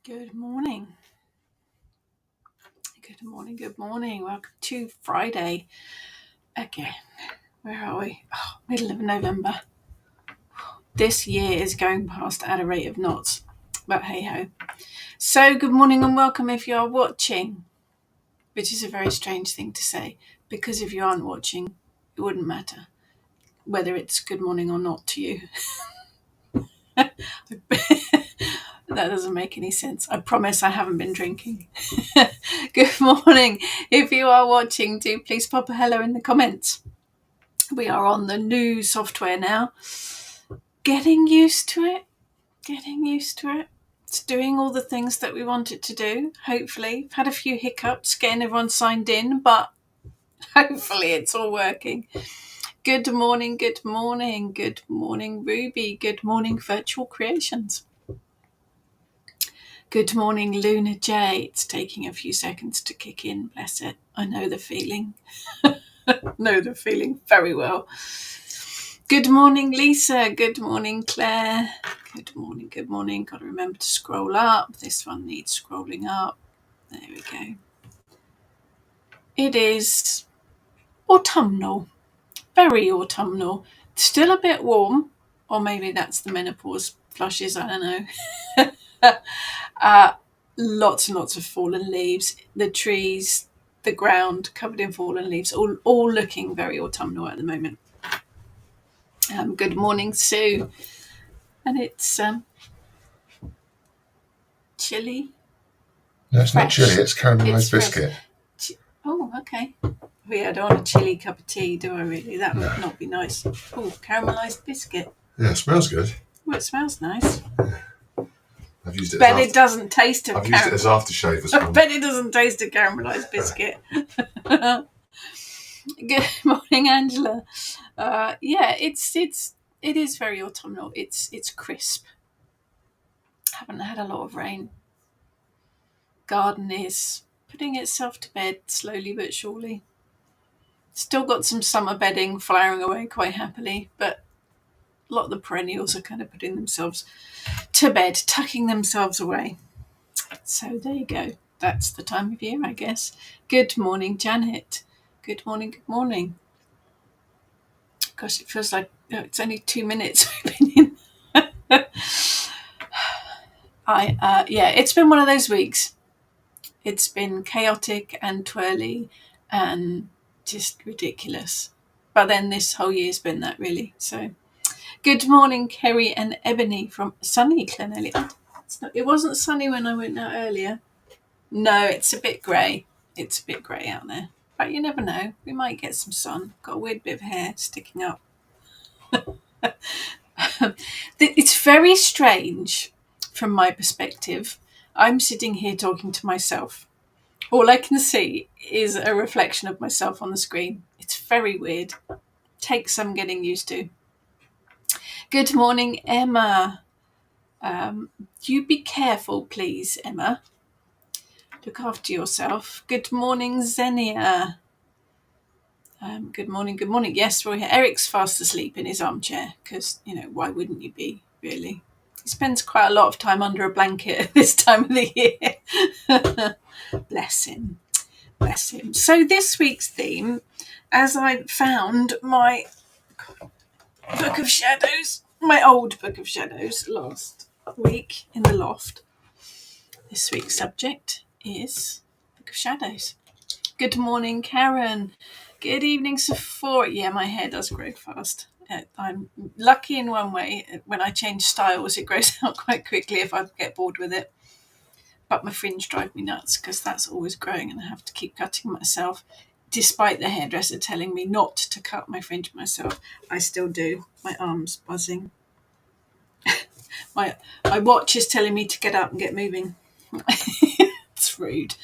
Good morning. Good morning. Good morning. Welcome to Friday again. Where are we? Oh, middle of November. This year is going past at a rate of knots. But hey ho. So, good morning and welcome if you are watching, which is a very strange thing to say because if you aren't watching, it wouldn't matter whether it's good morning or not to you. That doesn't make any sense. I promise I haven't been drinking. Good morning. If you are watching, do please pop a hello in the comments. We are on the new software now. Getting used to it. It's doing all the things that we want it to do, hopefully. I've had a few hiccups getting everyone signed in, but hopefully it's all working. Good morning, good morning, good morning, Ruby. Good morning, Virtual Creations. Good morning, Luna J. It's taking a few seconds to kick in, bless it. I know the feeling. Know the feeling very well. Good morning, Lisa. Good morning, Claire. Good morning, good morning. Got to remember to scroll up. This one needs scrolling up. There we go. It is autumnal. Very autumnal. Still a bit warm, or maybe that's the menopause flushes, I don't know. Lots and lots of fallen leaves. The trees, the ground covered in fallen leaves, all looking very autumnal at the moment. Good morning, Sue. And it's chilly. No, it's not chilly, it's caramelised biscuit. Oh, okay. I don't want a chilly cup of tea, do I really? That would not be nice. Oh, caramelised biscuit. Yeah, it smells good. Well, it smells nice. I've used it Bet it doesn't taste of I've used it as aftershave as I well. bet it doesn't taste of caramelised biscuit. Good morning, Angela. Yeah, it is very autumnal. It's crisp. Haven't had a lot of rain. Garden is putting itself to bed slowly but surely. Still got some summer bedding flowering away quite happily, but a lot of the perennials are kind of putting themselves to bed, tucking themselves away. So there you go. That's the time of year, I guess. Good morning, Janet. Good morning, good morning. Gosh, it feels like it's only 2 minutes we've been in. It's been one of those weeks. It's been chaotic and twirly and just ridiculous. But then this whole year's been that, really. So, good morning, Kerry and Ebony from sunny Clonelly. It wasn't sunny when I went out earlier. No, it's a bit grey. It's a bit grey out there. But you never know. We might get some sun. Got a weird bit of hair sticking up. It's very strange from my perspective. I'm sitting here talking to myself. All I can see is a reflection of myself on the screen. It's very weird. Takes some getting used to. Good morning, Emma. You be careful, please, Emma. Look after yourself. Good morning, Xenia. Good morning, good morning. Yes, we're here. Eric's fast asleep in his armchair because, why wouldn't you be, really? He spends quite a lot of time under a blanket at this time of the year. Bless him. Bless him. So this week's theme, as I found my Book of Shadows, my old Book of Shadows last week in the loft, this week's subject is Book of Shadows. Good morning, Karen. Good evening, Sephora. Yeah, my hair does grow fast. I'm lucky in one way. When I change styles, it grows out quite quickly if I get bored with it. But my fringe drive me nuts because that's always growing and I have to keep cutting myself. Despite the hairdresser telling me not to cut my fringe myself, I still do. My arm's buzzing. My watch is telling me to get up and get moving. It's rude.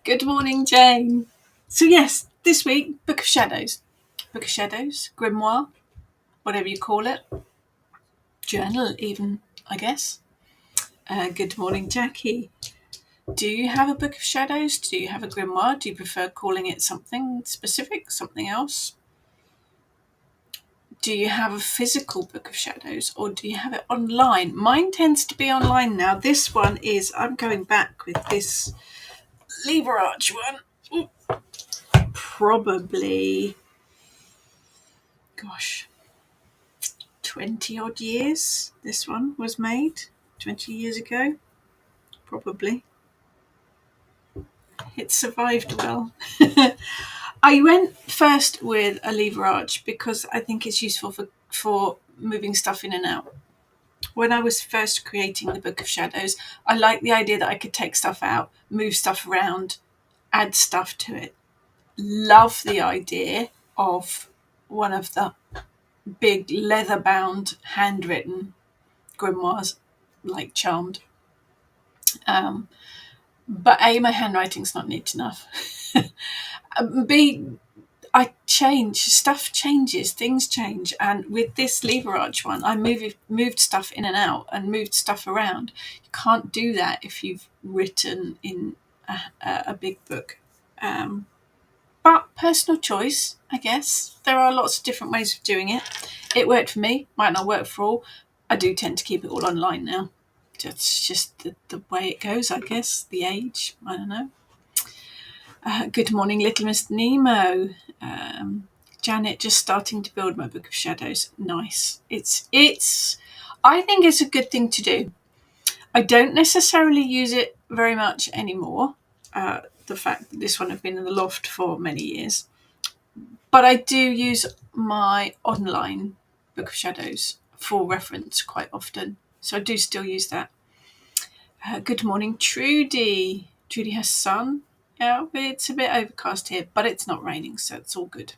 Good morning, Jane. So yes, this week, Book of Shadows. Book of Shadows, Grimoire, whatever you call it. Journal even, I guess. Good morning, Jackie. Do you have a Book of Shadows? Do you have a Grimoire? Do you prefer calling it something specific, something else? do you have a physical Book of Shadows or do you have it online? Mine tends to be online now. This one is, I'm going back with this lever arch one. Ooh, probably, gosh, 20 odd years this one was made. 20 years ago, probably. It survived well. I went first with a lever arch because I think it's useful for moving stuff in and out. When I was first creating the Book of Shadows, I liked the idea that I could take stuff out, move stuff around, add stuff to it. Love the idea of one of the big leather-bound, handwritten grimoires, like Charmed. But A, my handwriting's not neat enough. B, I change, stuff changes, things change, and with this lever arch one, I moved stuff in and out and moved stuff around. You can't do that if you've written in a big book. But personal choice, I guess. There are lots of different ways of doing it. It worked for me, might not work for all. I do tend to keep it all online now. It's just the way it goes, I guess. The age, I don't know. Good morning, little Mr. Nemo. Janet, just starting to build my Book of Shadows. Nice. It's. I think it's a good thing to do. I don't necessarily use it very much anymore. The fact that this one has been in the loft for many years, but I do use my online Book of Shadows for reference quite often. So I do still use that. Good morning, Trudy. Trudy has sun. Yeah, it's a bit overcast here, but it's not raining, so it's all good.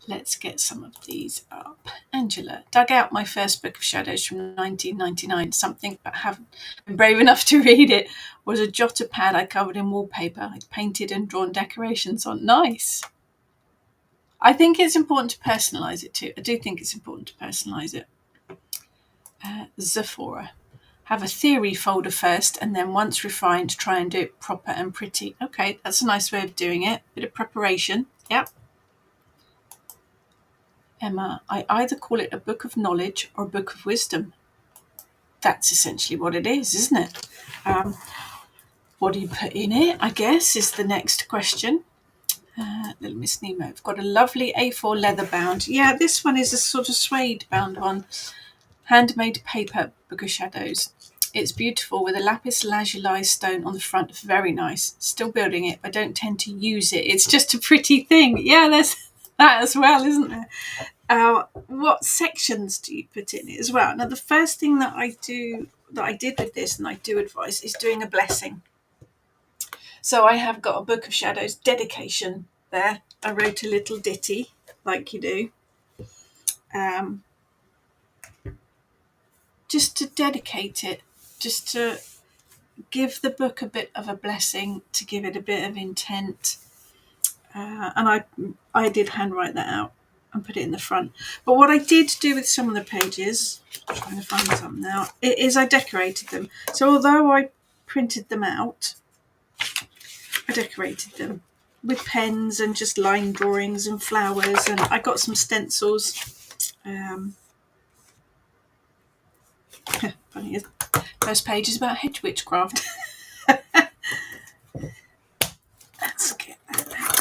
Let's get some of these up. Angela, dug out my first Book of Shadows from 1999, something but haven't been brave enough to read it. Was a jotter pad I covered in wallpaper. I'd painted and drawn decorations on. Nice. I think it's important to personalise it too. I do think it's important to personalise it. Zephora. Have a theory folder first and then once refined, try and do it proper and pretty. Okay, that's a nice way of doing it. Bit of preparation. Yep. Emma, I either call it a book of knowledge or a book of wisdom. That's essentially what it is, isn't it? What do you put in it, I guess, is the next question. Little Miss Nemo, I've got a lovely A4 leather bound. Yeah, this one is a sort of suede bound one. Handmade paper Book of Shadows. It's beautiful with a lapis lazuli stone on the front. Very nice. Still building it. I don't tend to use it. It's just a pretty thing. Yeah, there's that as well, isn't there? What sections do you put in it as well? Now, the first thing that I did with this, and I do advise, is doing a blessing. So I have got a Book of Shadows dedication there. I wrote a little ditty, like you do. Just to dedicate it, just to give the book a bit of a blessing, to give it a bit of intent. And I did handwrite that out and put it in the front. But what I did do with some of the pages, I'm trying to find some now, is I decorated them. So although I printed them out, I decorated them with pens and just line drawings and flowers, and I got some stencils. Funny, first page is about hedge witchcraft.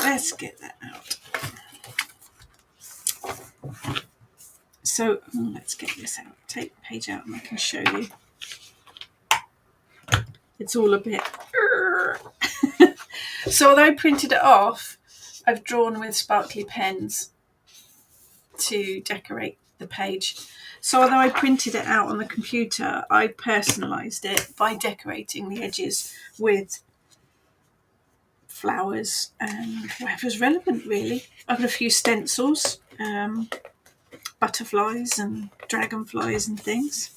Let's get that out. So let's get this out. Take the page out and I can show you. It's all a bit. So although I printed it off, I've drawn with sparkly pens to decorate the page. So although I printed it out on the computer, I personalised it by decorating the edges with flowers and whatever's relevant, really. I've got a few stencils, butterflies and dragonflies and things.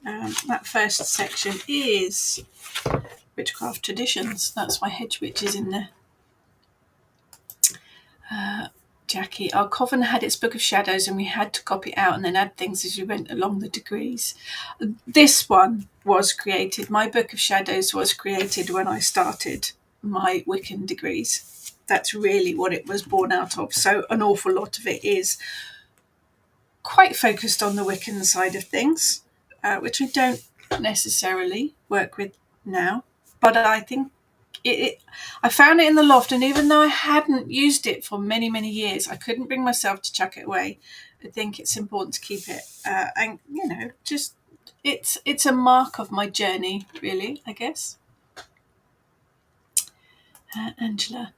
That first section is Witchcraft Traditions. That's why Hedge Witch is in there. Jackie, our coven had its Book of Shadows and we had to copy it out and then add things as we went along the degrees. This one was created, my Book of Shadows was created when I started my Wiccan degrees. That's really what it was born out of. So an awful lot of it is quite focused on the Wiccan side of things, which I don't necessarily work with now. But I think I found it in the loft, and even though I hadn't used it for many, many years, I couldn't bring myself to chuck it away. I think it's important to keep it, and just it's a mark of my journey, really, I guess. Angela.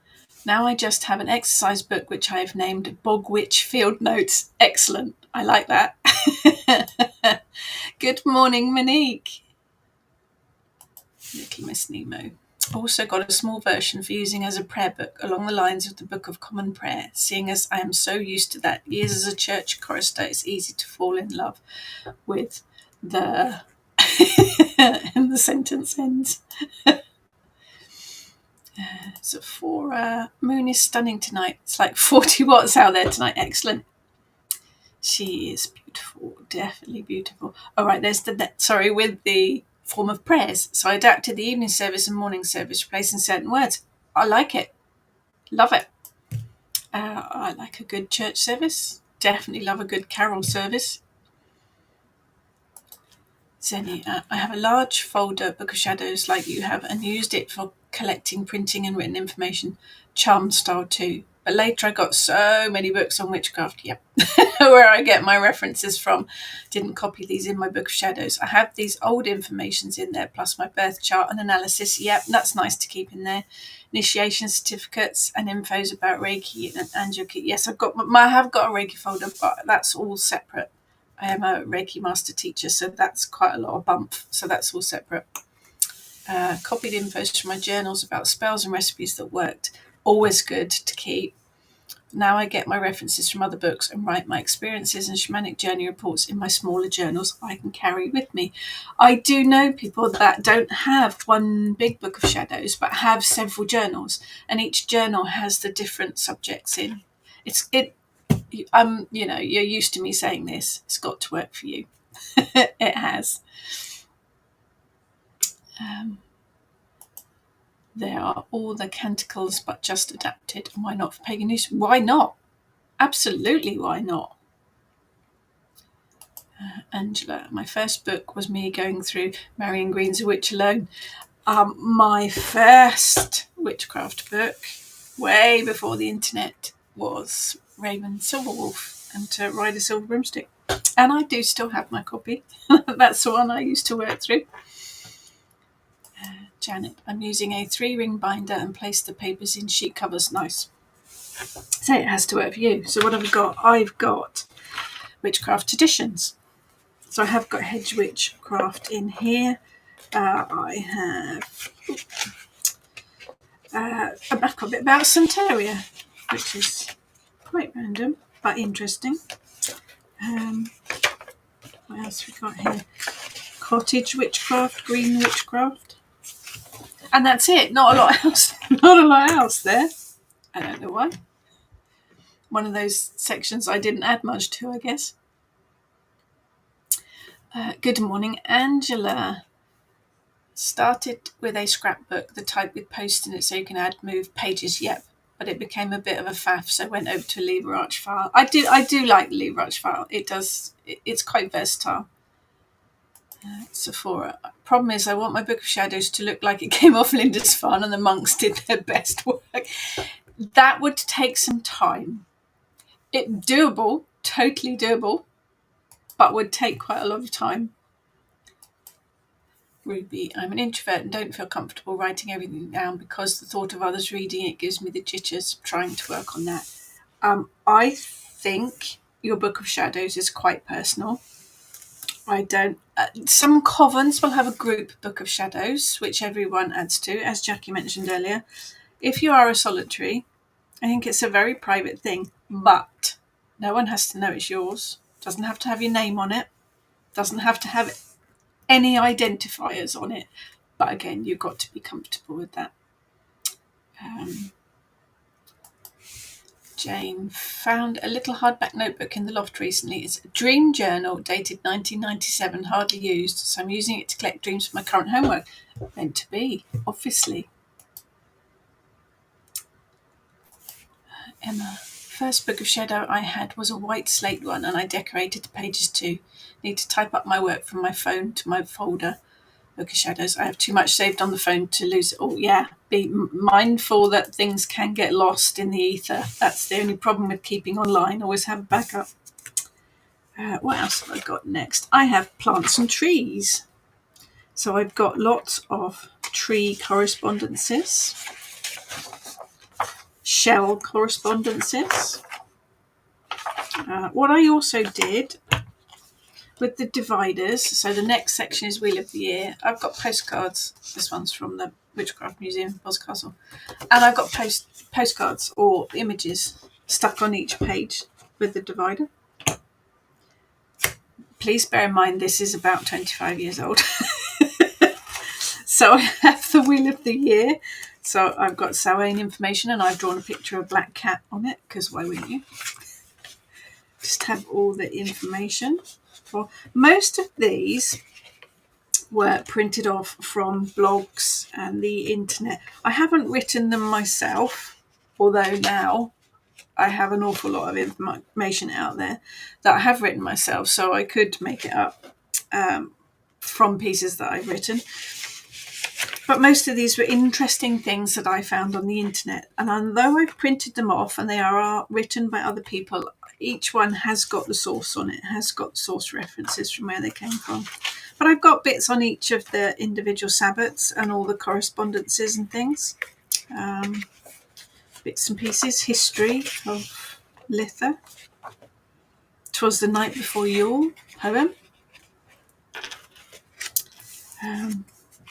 Now I just have an exercise book which I have named Bog Witch Field Notes. Excellent. I like that. Good morning, Monique. Little Miss Nemo. Also got a small version for using as a prayer book along the lines of the Book of Common Prayer. Seeing as I am so used to that years as a church chorister, it's easy to fall in love with the and the sentence ends. So for moon is stunning tonight. It's like 40 watts out there tonight. Excellent. She is beautiful, definitely beautiful. All right, there's with the form of prayers. So I adapted the evening service and morning service, replacing certain words. I like it. Love it. I like a good church service. Definitely love a good carol service. Zenny, I have a large folder book of shadows like you have and used it for collecting printing and written information, charm style too. But later I got so many books on witchcraft, yep, where I get my references from. Didn't copy these in my book of shadows. I have these old informations in there, plus my birth chart and analysis. Yep, that's nice to keep in there. Initiation certificates and infos about Reiki and Angel. Yes, I have got a Reiki folder, but that's all separate. I am a Reiki master teacher, so that's quite a lot of bump. So that's all separate. Copied infos from my journals about spells and recipes that worked. Always good to keep. Now I get my references from other books and write my experiences and shamanic journey reports in my smaller journals I can carry with me. I do know people that don't have one big book of shadows, but have several journals, and each journal has the different subjects in. You're used to me saying this. It's got to work for you. It has. There are all the canticles, but just adapted. And why not for pagan use? Why not? Absolutely, why not? Angela, my first book was me going through Marion Green's A Witch Alone. My first witchcraft book, way before the internet, was Raven Silverwolf and To Ride a Silver Broomstick. And I do still have my copy. That's the one I used to work through. Janet, I'm using a 3-ring binder and place the papers in sheet covers. Nice. So it has to work for you. So what have we got? I've got Witchcraft Traditions. So I have got Hedge Witchcraft in here. I have I've got a bit about Santeria, which is quite random but interesting. What else have we got here? Cottage Witchcraft, Green Witchcraft. And that's it. Not a lot else. Not a lot else there. I don't know why. One of those sections I didn't add much to, I guess. Good morning, Angela. Started with a scrapbook, the type with post in it so you can add, move pages. Yep, but it became a bit of a faff, so I went over to a Lever Arch file. I do like the Lever Arch file. It's quite versatile. Sephora. Problem is, I want my Book of Shadows to look like it came off Linda's Farm and the monks did their best work. That would take some time. Doable, totally doable, but would take quite a lot of time. Ruby, I'm an introvert and don't feel comfortable writing everything down because the thought of others reading it gives me the jitters. Trying to work on that. I think your Book of Shadows is quite personal. I don't. Some covens will have a group Book of Shadows, which everyone adds to, as Jackie mentioned earlier. If you are a solitary, I think it's a very private thing, but no one has to know it's yours. Doesn't have to have your name on it. Doesn't have to have any identifiers on it. But again, you've got to be comfortable with that. Jane found a little hardback notebook in the loft recently. It's a dream journal dated 1997, hardly used, so I'm using it to collect dreams for my current homework. Meant to be, obviously. Emma. First book of shadow I had was a white slate one, and I decorated the pages too. Need to type up my work from my phone to my folder. Book of shadows. I have too much saved on the phone to lose it all. Yeah, be mindful that things can get lost in the ether. That's the only problem with keeping online. Always have a backup. What else have I got next? I have plants and trees. So I've got lots of tree correspondences, shell correspondences. What I also did with the dividers, so the next section is Wheel of the Year. I've got postcards. This one's from the Witchcraft Museum, Boscastle. And I've got postcards or images stuck on each page with the divider. Please bear in mind this is about 25 years old. So I have the Wheel of the Year. So I've got Samhain information, and I've drawn a picture of a black cat on it, because why wouldn't you? Just have all the information. For most of these were printed off from blogs and the internet. I haven't written them myself, although now I have an awful lot of information out there that I have written myself, so I could make it up from pieces that I've written. But most of these were interesting things that I found on the internet. And although I've printed them off and they are written by other people, each one has got the source on it, has got source references from where they came from. But I've got bits on each of the individual sabbats and all the correspondences and things. Bits and pieces, history of Litha. 'Twas the Night Before Yule poem.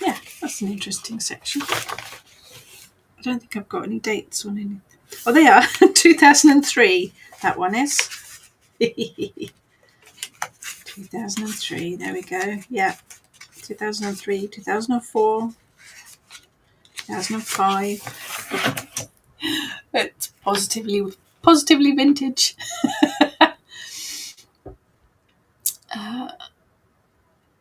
Yeah, that's an interesting section. I don't think I've got any dates on anything. Oh, they are. 2003, that one is. 2003, there we go. Yeah, 2003, 2004, 2005. It's positively vintage.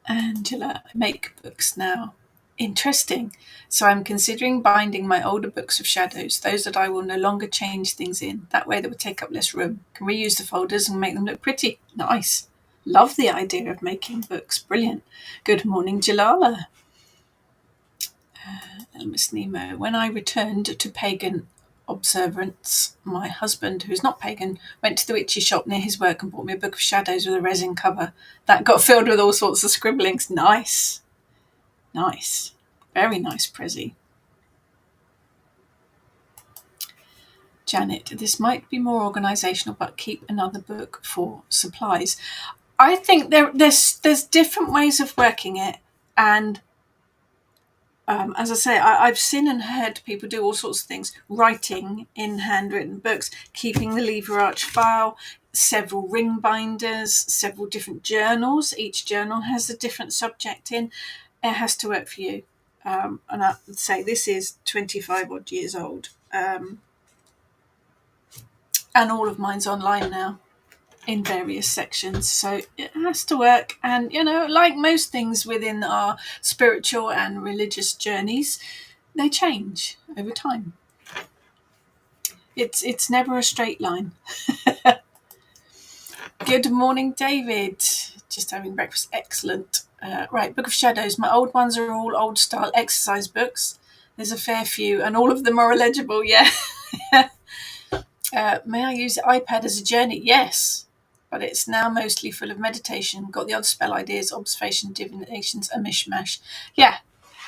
Angela, I make books now. Interesting. So I'm considering binding my older books of shadows, those that I will no longer change things in. That way they would take up less room. Can reuse the folders and make them look pretty. Nice. Love the idea of making books. Brilliant. Good morning, Jalala. Miss Nemo. When I returned to pagan observance, my husband, who's not pagan, went to the witchy shop near his work and bought me a book of shadows with a resin cover. That got filled with all sorts of scribblings. Nice. Nice. Very nice, Prezi. Janet, this might be more organisational, but keep another book for supplies. I think there's different ways of working it, and as I say, I've seen and heard people do all sorts of things, writing in handwritten books, keeping the lever arch file, several ring binders, several different journals. Each journal has a different subject in. It has to work for you. And I would say this is 25 odd years old. And all of mine's online now in various sections, so it has to work. And like most things within our spiritual and religious journeys, they change over time. It's never a straight line. Good morning, David. Just having breakfast. Excellent. Right, Book of Shadows. My old ones are all old style exercise books. There's a fair few, and all of them are illegible. Yeah. May I use the iPad as a journey? Yes, but it's now mostly full of meditation. Got the odd spell ideas, observation, divinations, a mishmash. Yeah,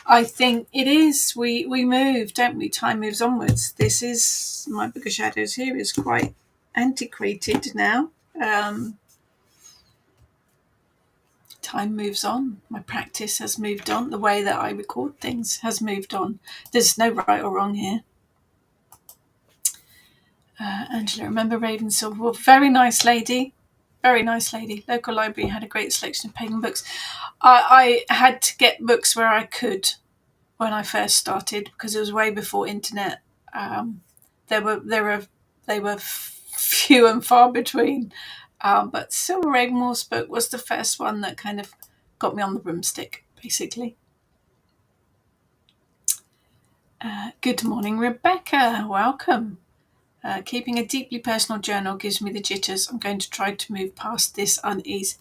I think it is. We move, don't we? Time moves onwards. This is my Book of Shadows here is quite antiquated now. Time moves on. My practice has moved on. The way that I record things has moved on. There's no right or wrong here. Angela, remember Raven Silverwolf? Very nice lady. Very nice lady. Local library had a great selection of pagan books. I had to get books where I could when I first started, because it was way before internet. They were few and far between. But Silver Ravenwolf's book was the first one that kind of got me on the broomstick, basically. Good morning, Rebecca. Welcome. Keeping a deeply personal journal gives me the jitters. I'm going to try to move past this unease.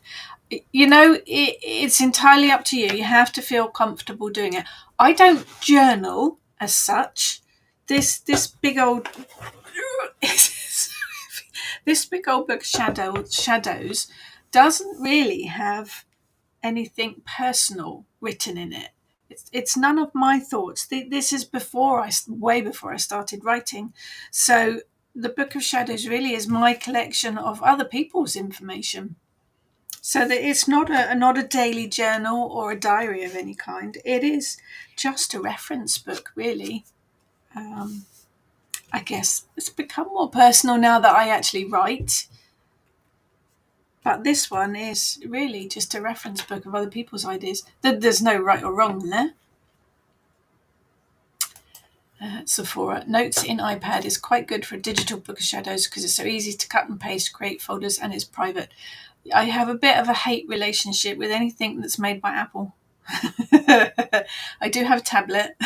It's entirely up to you. You have to feel comfortable doing it. I don't journal as such. This big old this big old book Shadows doesn't really have anything personal written in it. It's none of my thoughts. This is way before I started writing. So the Book of Shadows really is my collection of other people's information. So that it's not a daily journal or a diary of any kind. It is just a reference book, really. I guess it's become more personal now that I actually write. But this one is really just a reference book of other people's ideas. There's no right or wrong in there. Sephora. Notes in iPad is quite good for a digital Book of Shadows because it's so easy to cut and paste, create folders, and it's private. I have a bit of a hate relationship with anything that's made by Apple. I do have a tablet,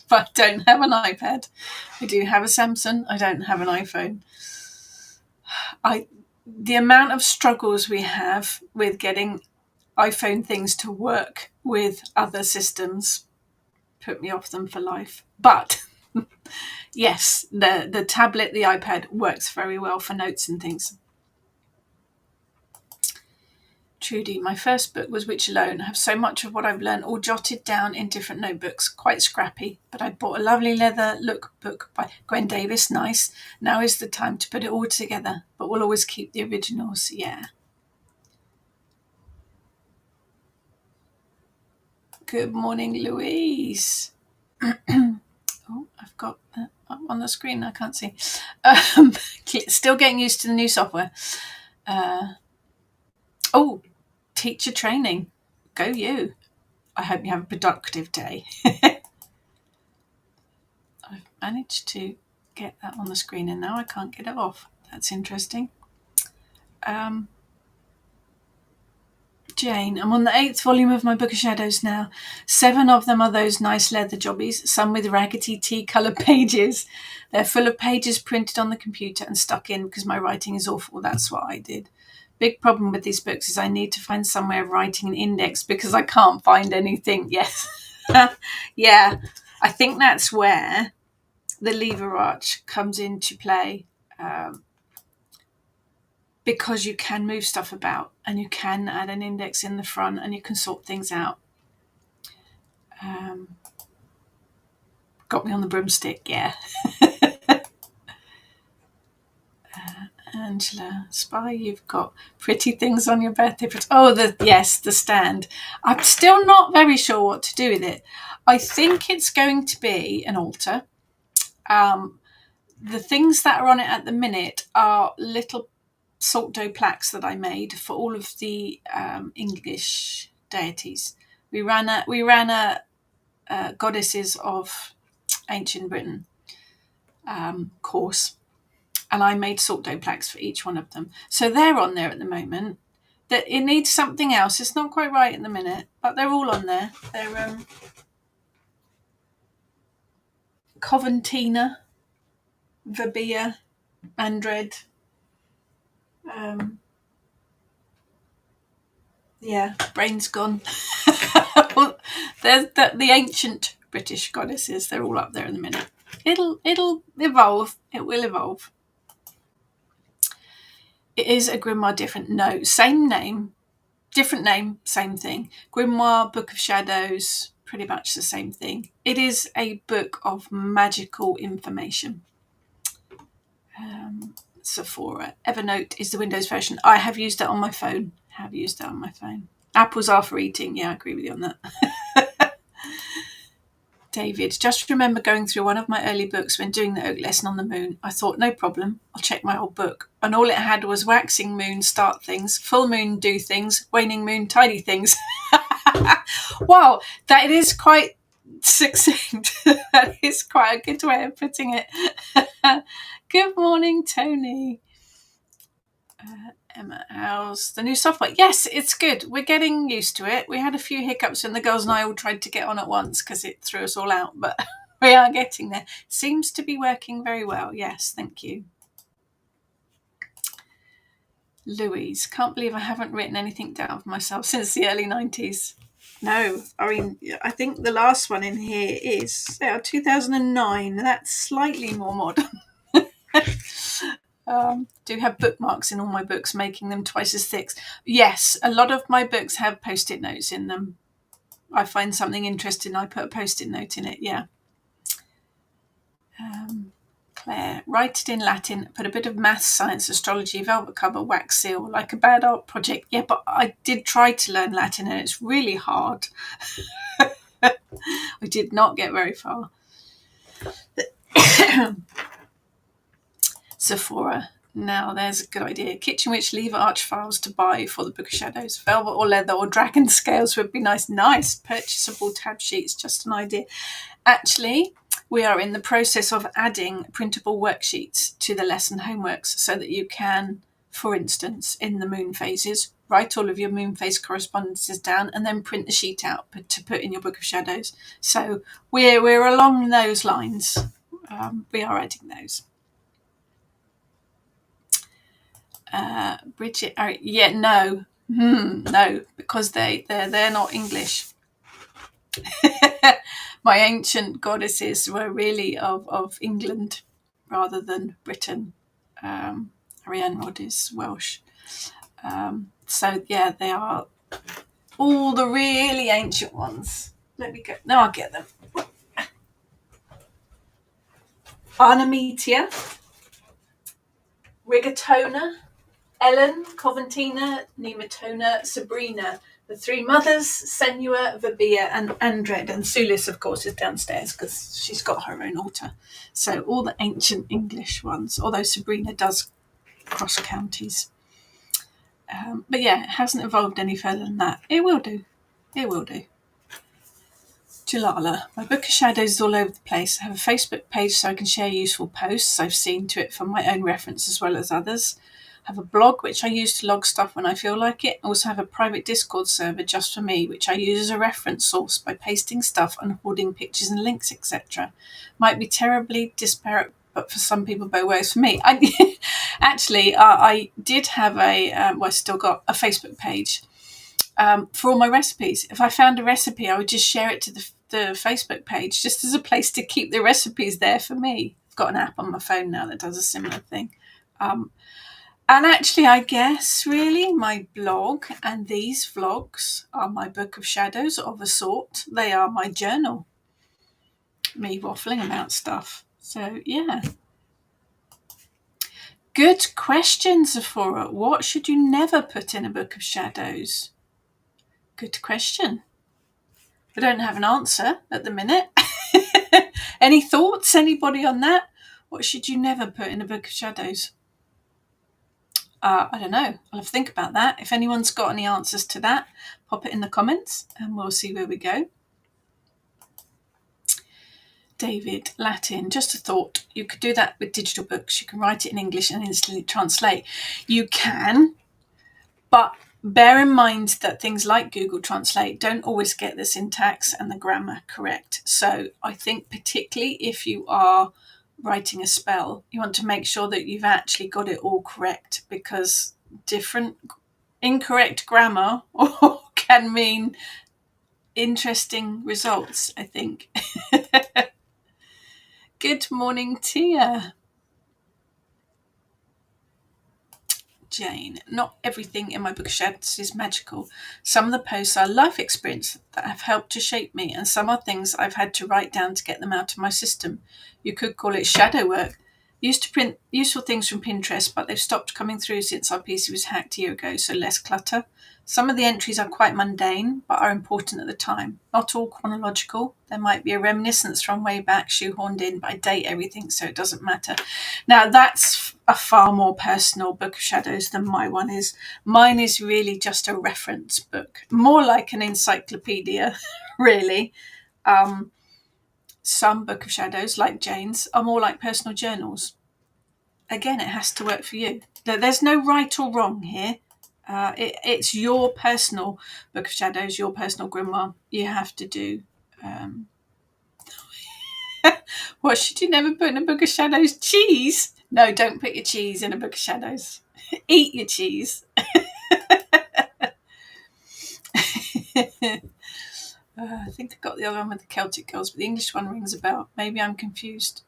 but I don't have an iPad. I do have a Samsung. I don't have an iPhone. The amount of struggles we have with getting iPhone things to work with other systems put me off them for life. But yes, the tablet, the iPad works very well for notes and things. Trudy, my first book was Witch Alone. I have so much of what I've learned all jotted down in different notebooks. Quite scrappy, but I bought a lovely leather look book by Gwen Davis. Nice. Now is the time to put it all together, but we'll always keep the originals. Yeah. Good morning, Louise. Oh, I've got up on the screen. I can't see. Still getting used to the new software. Teacher training. Go you. I hope you have a productive day. I've managed to get that on the screen and now I can't get it off. That's interesting. Jane, I'm on the 8th volume of my Book of Shadows now. 7 of them are those nice leather jobbies, some with raggedy tea-colour pages. They're full of pages printed on the computer and stuck in because my writing is awful. That's what I did. Big problem with these books is I need to find some way of writing an index because I can't find anything. Yes. Yeah, I think that's where the lever arch comes into play. Because you can move stuff about and you can add an index in the front and you can sort things out. Got me on the broomstick, yeah. Angela, Spy, you've got pretty things on your birthday. The stand. I'm still not very sure what to do with it. I think it's going to be an altar. The things that are on it at the minute are little salt dough plaques that I made for all of the English deities. We ran a Goddesses of Ancient Britain course, and I made salt dough plaques for each one of them. So they're on there at the moment. That it needs something else. It's not quite right in the minute, but they're all on there. They're Coventina, Verbia, Andred. Brain's gone. There's the ancient British goddesses. They're all up there in a minute. It'll evolve. It will evolve. It is a grimoire different. No, same name, different name, same thing. Grimoire, Book of Shadows, pretty much the same thing. It is a book of magical information. Sephora. Evernote is the Windows version. I have used it on my phone. Apples are for eating. Yeah, I agree with you on that. David, just remember going through one of my early books when doing the oak lesson on the moon. I thought, no problem, I'll check my old book. And all it had was waxing moon, start things, full moon, do things, waning moon, tidy things. Wow, that is quite succinct. That is quite a good way of putting it. Good morning, Tony. Emma, how's the new software? Yes, it's good. We're getting used to it. We had a few hiccups when the girls and I all tried to get on at once because it threw us all out, but we are getting there. Seems to be working very well. Yes, thank you. Louise, can't believe I haven't written anything down for myself since the early 90s. No, I mean, I think the last one in here is 2009. That's slightly more modern. Do have bookmarks in all my books, making them twice as thick. Yes, a lot of my books have post-it notes in them. I find something interesting, I put a post-it note in it, yeah. Claire, write it in Latin, put a bit of maths, science, astrology, velvet cover, wax seal, like a bad art project. Yeah, but I did try to learn Latin and it's really hard. I did not get very far. Sephora. Now there's a good idea. Kitchen Witch lever arch files to buy for the Book of Shadows. Velvet or leather or dragon scales would be nice. Nice. Purchasable tab sheets, just an idea. Actually, we are in the process of adding printable worksheets to the lesson homeworks so that you can, for instance, in the moon phases, write all of your moon phase correspondences down and then print the sheet out to put in your Book of Shadows. So we're along those lines. We are adding those. Bridget, no, no, because they're not English. My ancient goddesses were really of England rather than Britain. Ariane Rod is Welsh. So yeah, they are all the really ancient ones. Let me go. No, I'll get them. Arnemetia, Rigatona, Ellen, Coventina, Nematona, Sabrina, the three mothers, Senua, Vabia, and Andred. And Sulis, of course, is downstairs because she's got her own altar. So all the ancient English ones, although Sabrina does cross counties. But yeah, it hasn't evolved any further than that. It will do. It will do. Jalala. My Book of Shadows is all over the place. I have a Facebook page so I can share useful posts. I've seen to it for my own reference as well as others. I have a blog which I use to log stuff when I feel like it. I also have a private Discord server just for me, which I use as a reference source by pasting stuff and hoarding pictures and links, etc. Might be terribly disparate, but for some people, both ways for me. I did have I still got a Facebook page for all my recipes. If I found a recipe, I would just share it to the Facebook page just as a place to keep the recipes there for me. I've got an app on my phone now that does a similar thing. And actually, I guess, really, my blog and these vlogs are my Book of Shadows of a sort. They are my journal. Me waffling about stuff. So, yeah. Good question, Sephora. What should you never put in a Book of Shadows? Good question. I don't have an answer at the minute. Any thoughts, anybody on that? What should you never put in a Book of Shadows? I don't know. I'll have to think about that. If anyone's got any answers to that, pop it in the comments and we'll see where we go. David, Latin, just a thought. You could do that with digital books. You can write it in English and instantly translate. You can, but bear in mind that things like Google Translate don't always get the syntax and the grammar correct. So I think particularly if you are writing a spell, you want to make sure that you've actually got it all correct, because different incorrect grammar can mean interesting results, I think. Good morning, Tia. Jane, not everything in my Book of Shadows is magical. Some of the posts are life experience that have helped to shape me, and some are things I've had to write down to get them out of my system. You could call it shadow work. Used to print useful things from Pinterest, but they've stopped coming through since our PC was hacked a year ago, so less clutter. Some of the entries are quite mundane, but are important at the time. Not all chronological. There might be a reminiscence from way back shoehorned in, but I date everything, so it doesn't matter. Now, that's a far more personal Book of Shadows than my one is. Mine is really just a reference book, more like an encyclopedia, really. Some Book of Shadows, like Jane's, are more like personal journals. Again, it has to work for you. There's no right or wrong here. It's your personal Book of Shadows, your personal grimoire. You have to do. What should you never put in a Book of Shadows? Cheese? No, don't put your cheese in a Book of Shadows. Eat your cheese. I think I got the other one with the Celtic girls, but the English one rings a bell. Maybe I'm confused.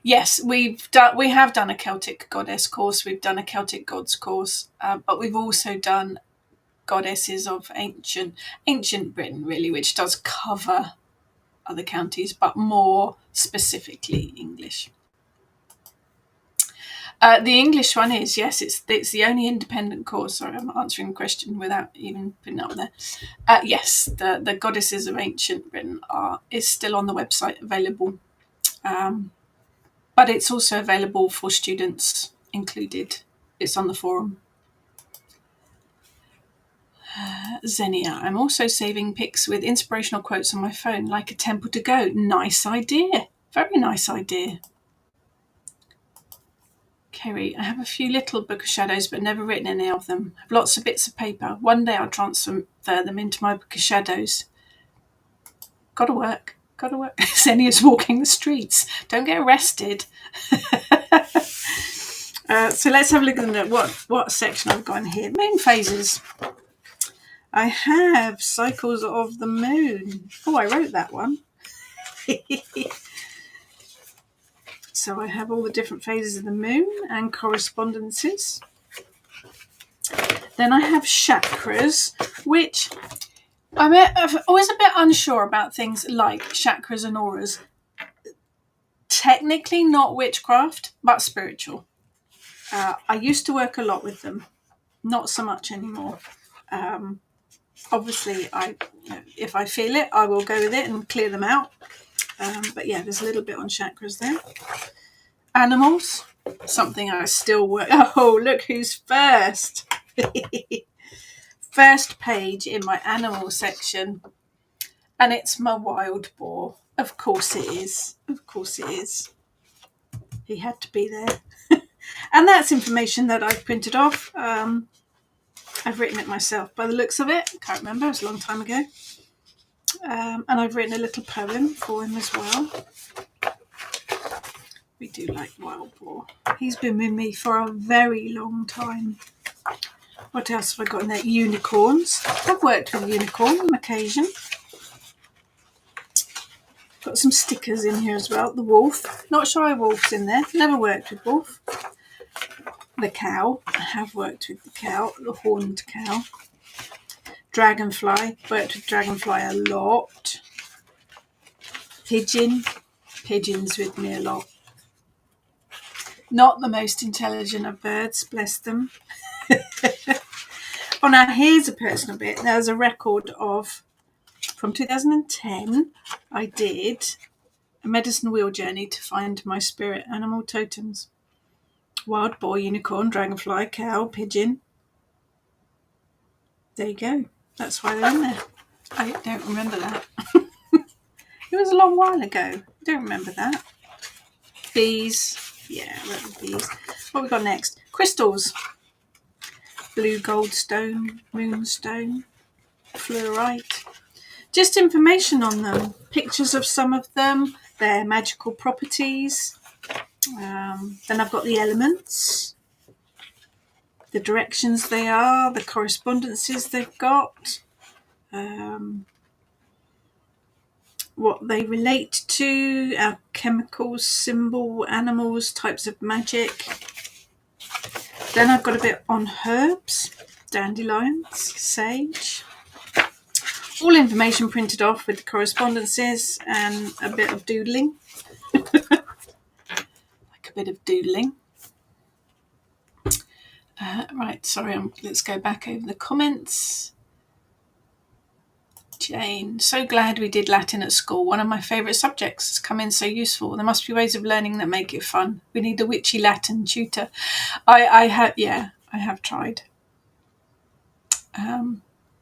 Yes, we have done a Celtic goddess course. We've done a Celtic gods course, but we've also done goddesses of ancient Britain, really, which does cover other counties, but more specifically English. The English one is, yes, it's the only independent course. Sorry, I'm answering the question without even putting it up there. Yes, the Goddesses of Ancient Britain is still on the website available, but it's also available for students included. It's on the forum. Xenia, I'm also saving pics with inspirational quotes on my phone, like a temple to go. Nice idea. Very nice idea. Kerry, I have a few little book of shadows, but never written any of them. I have lots of bits of paper. One day I'll transfer them into my book of shadows. Gotta work. Xenia's walking the streets. Don't get arrested. So let's have a look at what section I've got in here. Moon phases. I have cycles of the moon. Oh, I wrote that one. So I have all the different phases of the moon and correspondences. Then I have chakras, which I'm always a bit unsure about things like chakras and auras. Technically not witchcraft, but spiritual. I used to work a lot with them, not so much anymore. Obviously, if I feel it, I will go with it and clear them out. But yeah, there's a little bit on chakras there. Animals, something I still work. Oh, look who's first. First page in my animal section. And it's my wild boar. Of course it is. He had to be there. And that's information that I've printed off. I've written it myself by the looks of it. Can't remember, it was a long time ago. And I've written a little poem for him as well. We do like wild boar. He's been with me for a very long time. What else have I got in there? Unicorns. I've worked with a unicorn on occasion. Got some stickers in here as well. The wolf. Not sure why wolf's in there. Never worked with wolf. The cow. I have worked with the cow. The horned cow. Dragonfly. Worked with dragonfly a lot. Pigeon. Pigeons with me a lot. Not the most intelligent of birds, bless them. Oh, now here's a personal bit. There's a record of, from 2010, I did a medicine wheel journey to find my spirit animal totems. Wild boar, unicorn, dragonfly, cow, pigeon. There you go. That's why they're in there. I don't remember that. It was a long while ago. I don't remember that. Bees. Yeah, I wrote the bees. What we got next? Crystals. Blue goldstone, moonstone, fluorite. Just information on them. Pictures of some of them. Their magical properties. Then I've got the elements. The directions they are. The correspondences they've got. What they relate to. Our chemicals, symbol, animals, types of magic. Then I've got a bit on herbs, dandelions, sage. All information printed off with the correspondences and a bit of doodling. Like a bit of doodling. Right, sorry, let's go back over the comments. Jane, so glad we did Latin at school. One of my favourite subjects has come in so useful. There must be ways of learning that make it fun. We need a witchy Latin tutor. I have tried.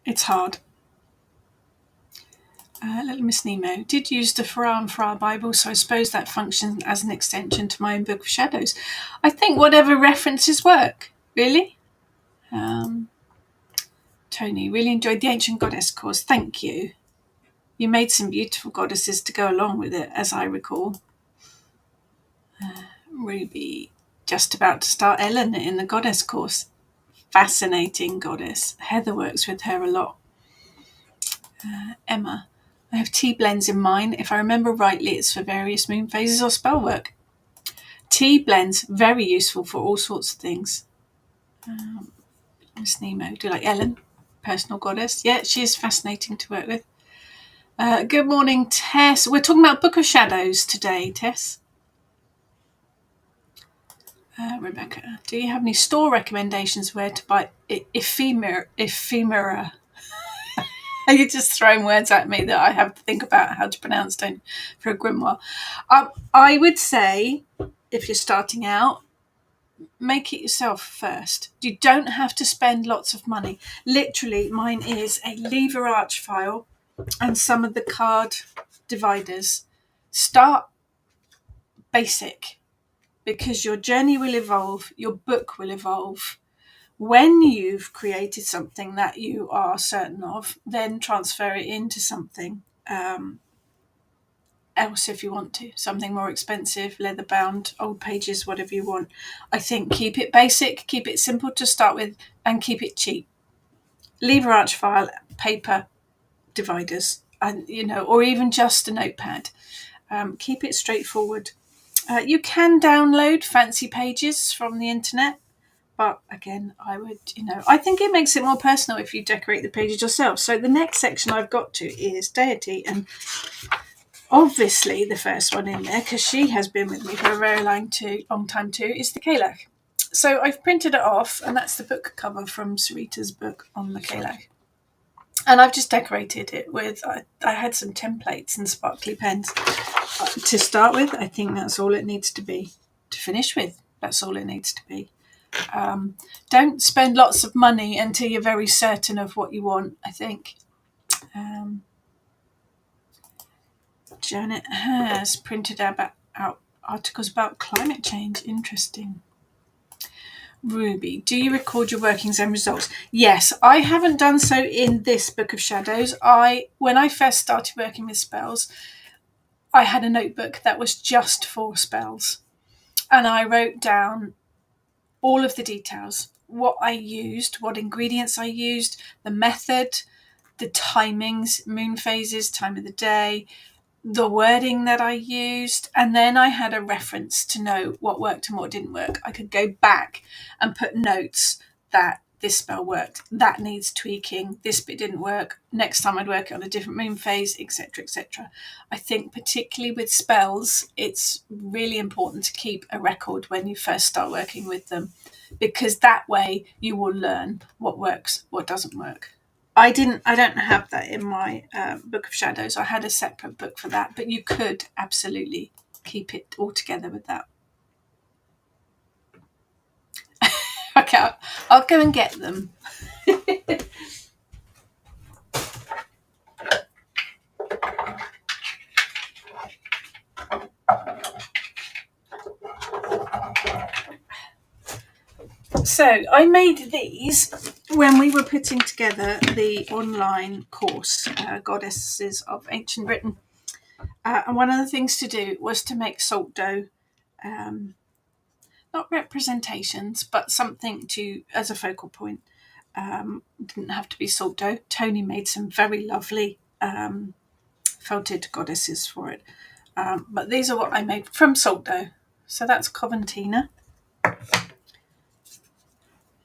It's hard. Little Miss Nemo did use the Fra Bible, so I suppose that functions as an extension to my own Book of Shadows. I think whatever references work, really. Tony, really enjoyed the Ancient Goddess course. Thank you. You made some beautiful goddesses to go along with it, as I recall. Ruby, just about to start Ellen in the Goddess course. Fascinating goddess. Heather works with her a lot. Emma, I have tea blends in mine. If I remember rightly, it's for various moon phases or spell work. Tea blends, very useful for all sorts of things. Miss Nemo, do you like Ellen? Personal goddess. Yeah, she is fascinating to work with. Good morning, Tess. We're talking about Book of Shadows today, Tess. Rebecca, do you have any store recommendations where to buy ephemera? Are you just throwing words at me that I have to think about how to pronounce for a grimoire? I would say, if you're starting out, make it yourself first. You don't have to spend lots of money. Literally, mine is a lever arch file and some of the card dividers. Start basic, because your journey will evolve, your book will evolve. When you've created something that you are certain of, then transfer it into something else if you want to. Something more expensive, leather bound, old pages, whatever you want. I think keep it basic, keep it simple to start with, and keep it cheap. Lever arch file, paper, dividers, and or even just a notepad. Keep it straightforward. You can download fancy pages from the internet. But again, I think it makes it more personal if you decorate the pages yourself. So the next section I've got to is deity, and obviously the first one in there, because she has been with me for a very long time too, is the Kalach. So I've printed it off, and that's the book cover from Sarita's book on the Kalach. And I've just decorated it with, I had some templates and sparkly pens. To start with, I think that's all it needs to be. To finish with, that's all it needs to be. Don't spend lots of money until you're very certain of what you want, I think. Janet has printed out articles about climate change. Interesting. Ruby, do you record your workings and results? Yes, I haven't done so in this Book of Shadows. When I first started working with spells, I had a notebook that was just for spells. And I wrote down all of the details, what I used, what ingredients I used, the method, the timings, moon phases, time of the day, the wording that I used, and then I had a reference to know what worked and what didn't work. I could go back and put notes that this spell worked, that needs tweaking, this bit didn't work, next time I'd work it on a different moon phase, etc., etc. I think particularly with spells, it's really important to keep a record when you first start working with them, because that way you will learn what works, what doesn't work. I don't have that in my Book of Shadows. I had a separate book for that, but you could absolutely keep it all together with that. Okay, I'll go and get them. So I made these when we were putting together the online course, Goddesses of Ancient Britain. And one of the things to do was to make salt dough, not representations, but something as a focal point. Didn't have to be salt dough. Tony made some very lovely felted goddesses for it. But these are what I made from salt dough. So that's Coventina.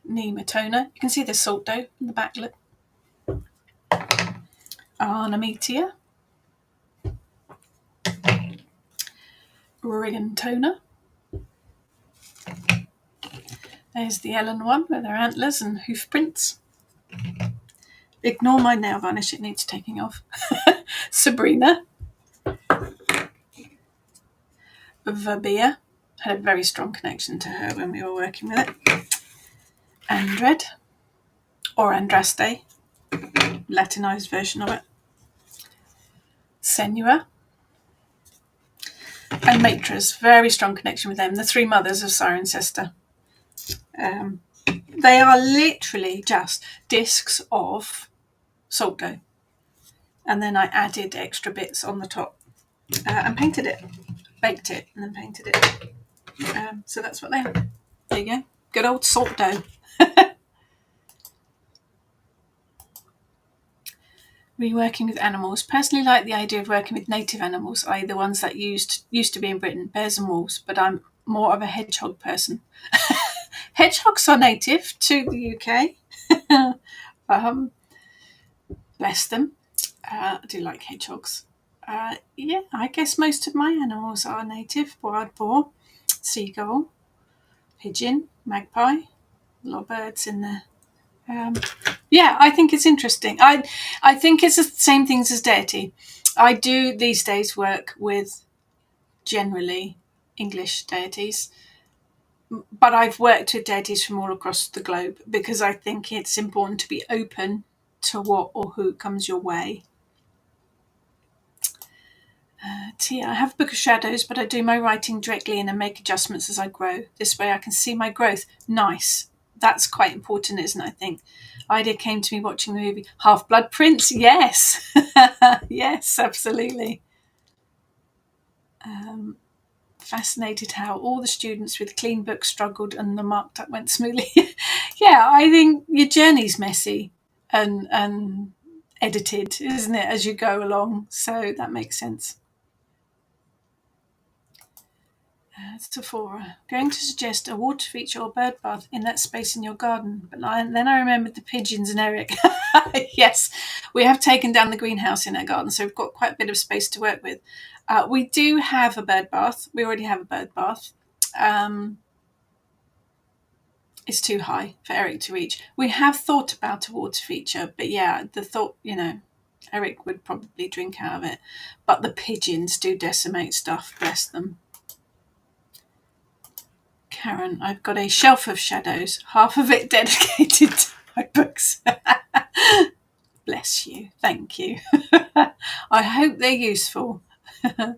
Nematona. You can see the salt dough in the back lip. Arnemetia. Rigantona. There's the Ellen one with her antlers and hoof prints. Ignore my nail varnish, it needs taking off. Sabrina. Verbia. Had a very strong connection to her when we were working with it. Andred. Or Andraste. Latinized version of it. Senua. And Matras. Very strong connection with them. The three mothers of Cirencester. They are literally just discs of salt dough. And then I added extra bits on the top and painted it. Baked it and then painted it. So that's what they are. There you go. Good old salt dough. Reworking with animals. Personally like the idea of working with native animals, i.e. the ones that used to be in Britain, bears and wolves, but I'm more of a hedgehog person. Hedgehogs are native to the UK. Bless them. I do like hedgehogs. Yeah, I guess most of my animals are native. Wild boar, seagull, pigeon, magpie, a lot of birds in there. Yeah, I think it's interesting. I think it's the same things as deity. I do these days work with generally English deities, but I've worked with deities from all across the globe because I think it's important to be open to what or who comes your way. Tia, I have a book of shadows, but I do my writing directly in and make adjustments as I grow. This way I can see my growth. Nice. That's quite important, isn't it, I think? Idea came to me watching the movie Half-Blood Prince. Yes. Yes, absolutely. Fascinated how all the students with clean books struggled and the marked up went smoothly. Yeah, I think your journey's messy and edited, isn't it, as you go along? So that makes sense. Sephora, going to suggest a water feature or bird bath in that space in your garden. But then I remembered the pigeons and Eric. Yes, we have taken down the greenhouse in our garden, so we've got quite a bit of space to work with. We do have a bird bath. We already have a bird bath. It's too high for Eric to reach. We have thought about a water feature, but yeah, the thought, Eric would probably drink out of it. But the pigeons do decimate stuff, bless them. Karen, I've got a shelf of shadows, half of it dedicated to my books. Bless you. Thank you. I hope they're useful. Little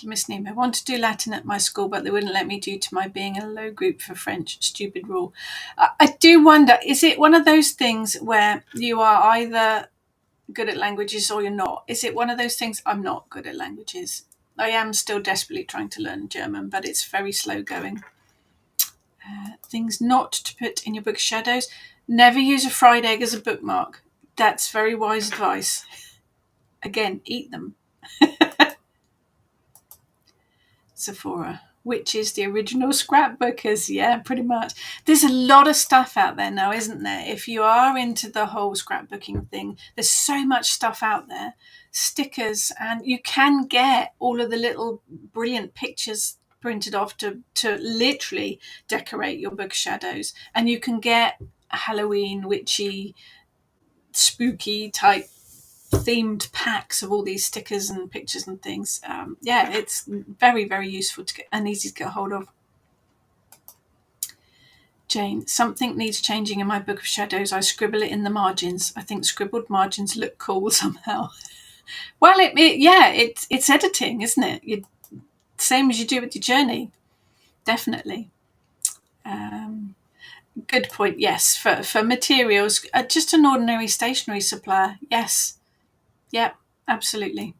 Miss Nemo. I want to do Latin at my school, but they wouldn't let me due to my being in a low group for French. Stupid rule. I do wonder, is it one of those things where you are either good at languages or you're not? Is it one of those things? I'm not good at languages. I am still desperately trying to learn German, but it's very slow going. Things not to put in your book shadows. Never use a fried egg as a bookmark. That's very wise advice. Again, eat them. Sephora, which is the original scrapbookers. Yeah, pretty much. There's a lot of stuff out there now, isn't there? If you are into the whole scrapbooking thing, there's so much stuff out there. Stickers, and you can get all of the little brilliant pictures printed off to literally decorate your book shadows. And you can get Halloween, witchy, spooky type themed packs of all these stickers and pictures and things. Yeah, it's very, very useful to get and easy to get hold of. Jane, something needs changing in my book of shadows. I scribble it in the margins. I think scribbled margins look cool somehow. Well, it's editing, isn't it? Same as you do with your journey. Definitely. Good point. Yes, for materials, just an ordinary stationery supplier. Yes. Yep, absolutely.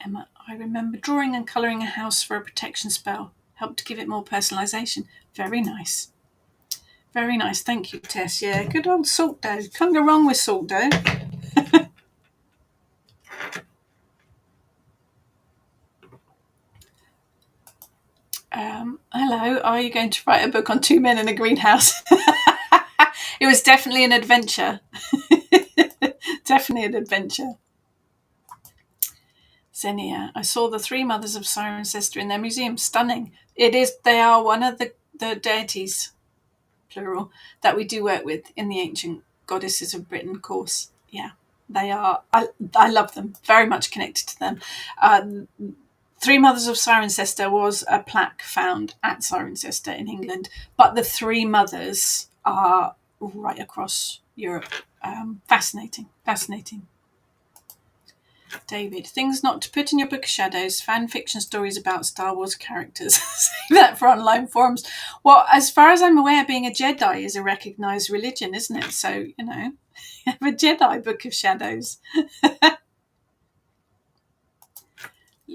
Emma, I remember drawing and colouring a house for a protection spell. Helped to give it more personalisation. Very nice. Very nice. Thank you, Tess. Yeah, good old salt dough. Can't go wrong with salt dough. Hello, are you going to write a book on two men in a greenhouse? It was definitely an adventure. Definitely an adventure. Xenia, I saw the three mothers of Cirencester in their museum. Stunning. It is. They are one of the deities, plural, that we do work with in the Ancient Goddesses of Britain course. Yeah, they are. I love them. Very much connected to them. Three Mothers of Cirencester was a plaque found at Cirencester in England, but the three mothers are right across Europe. Fascinating. David, things not to put in your book of shadows, fan fiction stories about Star Wars characters. Save that for online forums. Well, as far as I'm aware, being a Jedi is a recognised religion, isn't it? So, you have a Jedi book of shadows.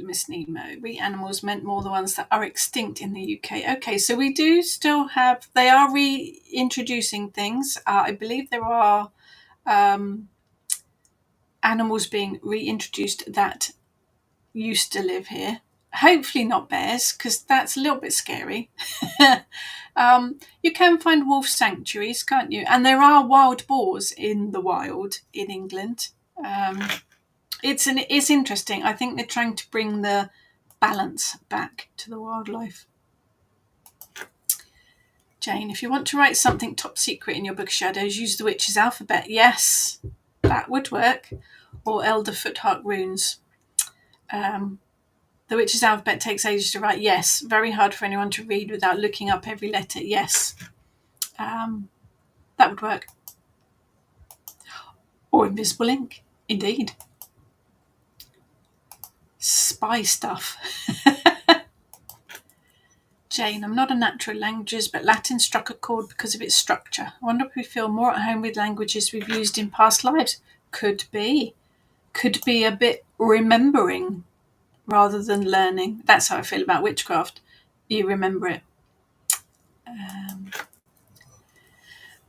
Little Miss Nemo. Animals meant more the ones that are extinct in the UK. Okay, so we do still have, they are reintroducing things. I believe there are animals being reintroduced that used to live here. Hopefully not bears, because that's a little bit scary. You can find wolf sanctuaries, can't you? And there are wild boars in the wild in England. It's interesting. I think they're trying to bring the balance back to the wildlife. Jane, if you want to write something top secret in your book Shadows, use the witch's alphabet. Yes, that would work. Or Elder Footheart runes. The witch's alphabet takes ages to write. Yes, very hard for anyone to read without looking up every letter. Yes, that would work. Or invisible ink, indeed. Spy stuff. Jane, I'm not a natural languages, but Latin struck a chord because of its structure. I wonder if we feel more at home with languages we've used in past lives. Could be. Could be a bit remembering rather than learning. That's how I feel about witchcraft. You remember it.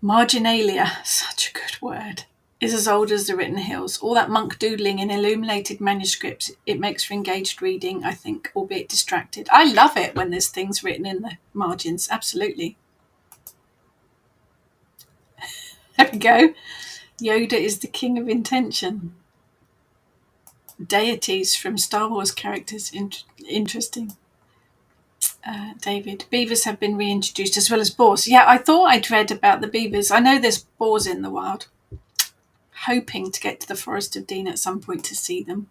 Marginalia, such a good word, is as old as the written hills. All that monk doodling in illuminated manuscripts, it makes for engaged reading, I think, albeit distracted. I love it when there's things written in the margins, absolutely. There we go. Yoda is the king of intention. Deities from Star Wars characters, interesting. David, beavers have been reintroduced as well as boars. Yeah, I thought I'd read about the beavers. I know there's boars in the wild. Hoping to get to the Forest of Dean at some point to see them.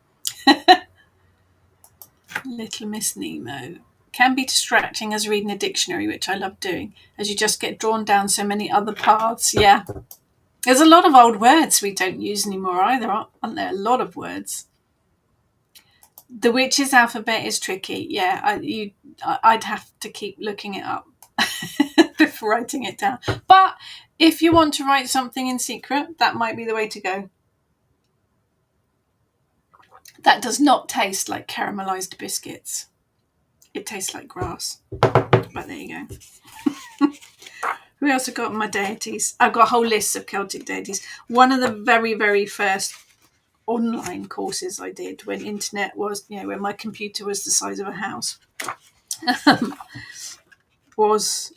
Little Miss Nemo. Can be distracting as reading a dictionary, which I love doing, as you just get drawn down so many other paths. Yeah. There's a lot of old words we don't use anymore either, aren't there? A lot of words. The witch's alphabet is tricky. Yeah, I'd have to keep looking it up before writing it down. But if you want to write something in secret, that might be the way to go. That does not taste like caramelized biscuits. It tastes like grass. But there you go. Who else have got my deities? I've got a whole list of Celtic deities. One of the very, very first online courses I did when internet was, when my computer was the size of a house, was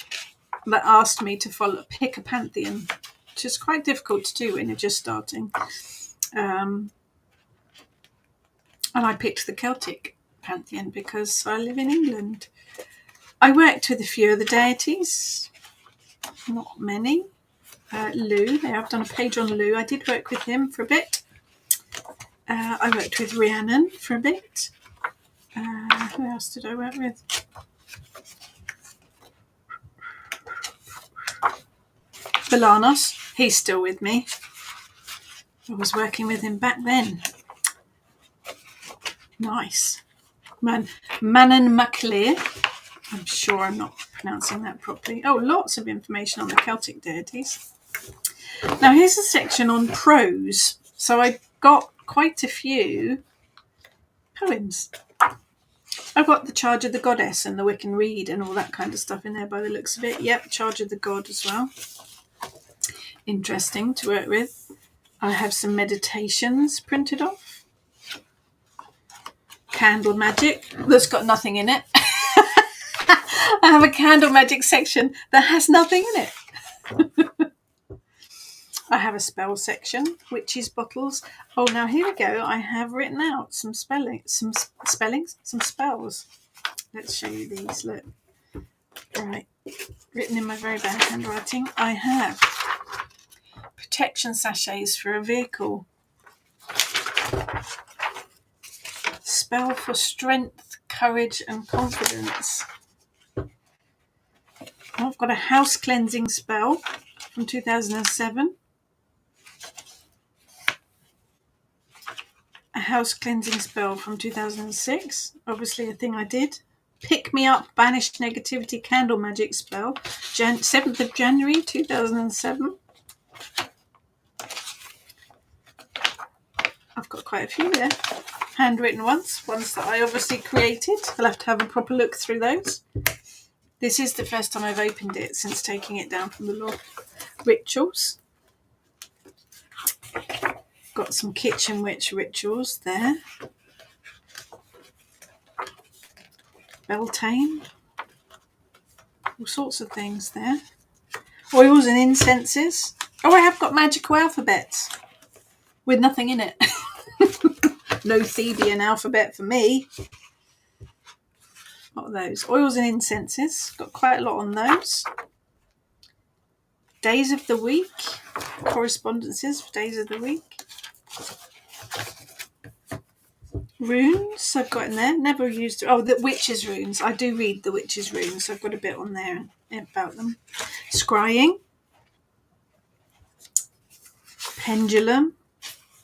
that asked me to pick a pantheon, which is quite difficult to do when you're just starting. And I picked the Celtic pantheon because I live in England. I worked with a few of the deities, not many. Lou, I've done a page on Lou. I did work with him for a bit. I worked with Rhiannon for a bit. Who else did I work with? Balanos, he's still with me. I was working with him back then. Nice. Manon MacLear. I'm sure I'm not pronouncing that properly. Oh, lots of information on the Celtic deities. Now here's a section on prose. So I got quite a few poems. I've got the Charge of the Goddess and the Wiccan Reed and all that kind of stuff in there by the looks of it. Yep, Charge of the God as well. Interesting to work with. I have some meditations printed off. Candle magic that's got nothing in it. I have a candle magic section that has nothing in it. I have a spell section, witches bottles. Oh, now here we go. I have written out some spells. Let's show you these. Look. Right. Written in my very bad handwriting. I have protection sachets for a vehicle. Spell for strength, courage, and confidence. I've got a house cleansing spell from 2007. A house cleansing spell from 2006. Obviously a thing I did. Pick me up, banish negativity, candle magic spell. 7th of January 2007. I've got quite a few there. handwritten ones that I obviously created. We'll have to have a proper look through those. This is the first time I've opened it since taking it down from the loft. Rituals. Got some kitchen witch rituals there. Beltane. All sorts of things there. Oils and incenses. Oh, I have got magical alphabets with nothing in it. No Thebian alphabet for me. What are those? Oils and incenses. Got quite a lot on those. Days of the week. Correspondences for days of the week. Runes I've got in there. Never used. Oh, the witches' runes. I do read the witches' runes. I've got a bit on there about them. Scrying. Pendulum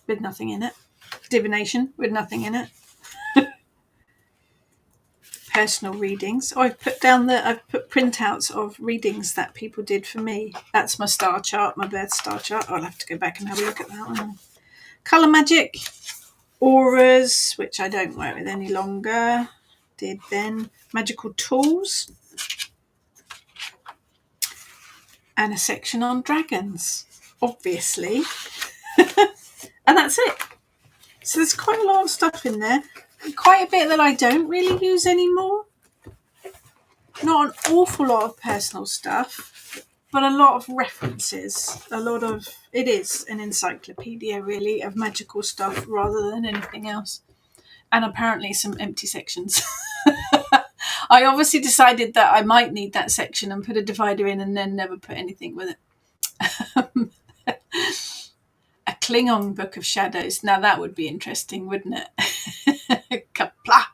with nothing in it. Divination with nothing in it. Personal readings. Oh, I've put printouts of readings that people did for me. That's my star chart, my birth star chart. I'll have to go back and have a look at that one. Colour magic. Auras, which I don't work with any longer. Did then. Magical tools. And a section on dragons, obviously. And that's it. So there's quite a lot of stuff in there. Quite a bit that I don't really use anymore. Not an awful lot of personal stuff, but a lot of references. It is an encyclopedia, really, of magical stuff rather than anything else. And apparently some empty sections. I obviously decided that I might need that section and put a divider in and then never put anything with it. A Klingon Book of Shadows. Now that would be interesting, wouldn't it? Kapla!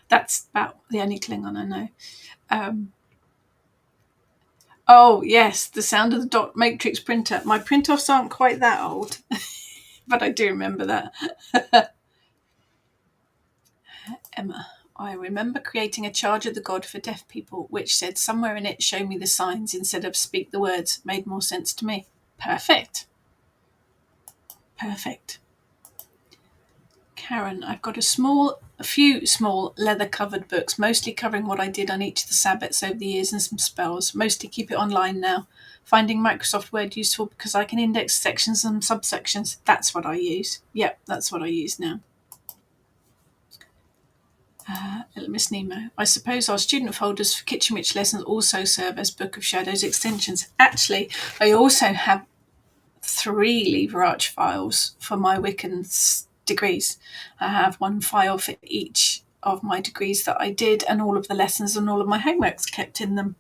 That's about the only Klingon I know. Oh, yes, the sound of the dot matrix printer. My print-offs aren't quite that old, but I do remember that. Emma. I remember creating a charge of the god for deaf people, which said somewhere in it, show me the signs instead of speak the words. Made more sense to me. Perfect. Karen, I've got a few small leather-covered books, mostly covering what I did on each of the Sabbats over the years and some spells. Mostly keep it online now. Finding Microsoft Word useful because I can index sections and subsections. That's what I use. Yep, that's what I use now. Little Miss Nemo. I suppose our student folders for Kitchen Witch lessons also serve as Book of Shadows extensions. Actually, I also have 3 LibreArch files for my Wiccan degrees. I have one file for each of my degrees that I did, and all of the lessons and all of my homeworks kept in them.